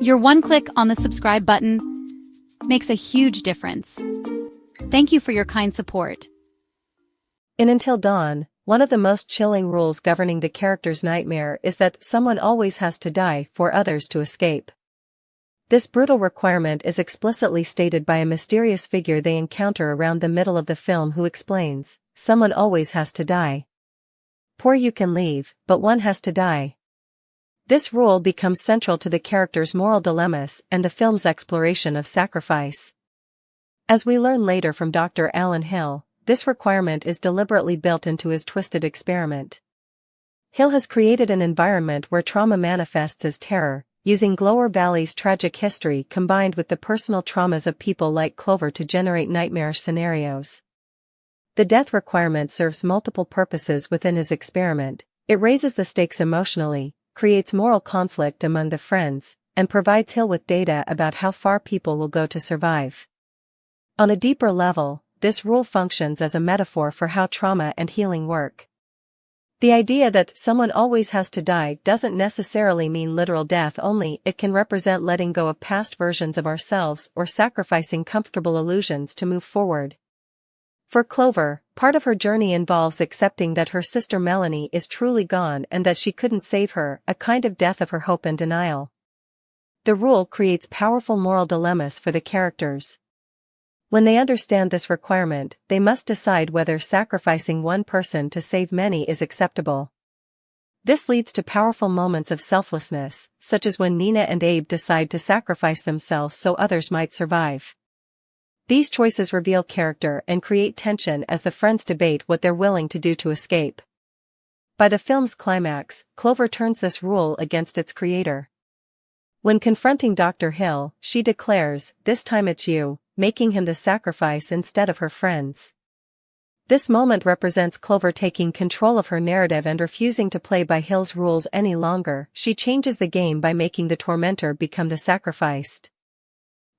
Your one click on the subscribe button makes a huge difference. Thank you for your kind support. In Until Dawn, one of the most chilling rules governing the character's nightmare is that someone always has to die for others to escape. This brutal requirement is explicitly stated by a mysterious figure they encounter around the middle of the film who explains, "Someone always has to die. Poor you can leave, but one has to die." This rule becomes central to the character's moral dilemmas and the film's exploration of sacrifice. As we learn later from Dr. Alan Hill, this requirement is deliberately built into his twisted experiment. Hill has created an environment where trauma manifests as terror, using Clover Valley's tragic history combined with the personal traumas of people like Clover to generate nightmarish scenarios. The death requirement serves multiple purposes within his experiment. It raises the stakes emotionally, creates moral conflict among the friends, and provides Hill with data about how far people will go to survive. On a deeper level, this rule functions as a metaphor for how trauma and healing work. The idea that someone always has to die doesn't necessarily mean literal death only. It can represent letting go of past versions of ourselves or sacrificing comfortable illusions to move forward. For Clover, part of her journey involves accepting that her sister Melanie is truly gone and that she couldn't save her, a kind of death of her hope and denial. The rule creates powerful moral dilemmas for the characters. When they understand this requirement, they must decide whether sacrificing one person to save many is acceptable. This leads to powerful moments of selflessness, such as when Nina and Abe decide to sacrifice themselves so others might survive. These choices reveal character and create tension as the friends debate what they're willing to do to escape. By the film's climax, Clover turns this rule against its creator. When confronting Dr. Hill, she declares, "This time it's you," making him the sacrifice instead of her friends. This moment represents Clover taking control of her narrative and refusing to play by Hill's rules any longer. She changes the game by making the tormentor become the sacrificed.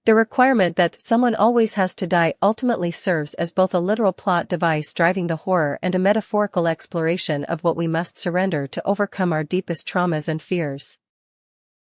The requirement that someone always has to die ultimately serves as both a literal plot device driving the horror and a metaphorical exploration of what we must surrender to overcome our deepest traumas and fears.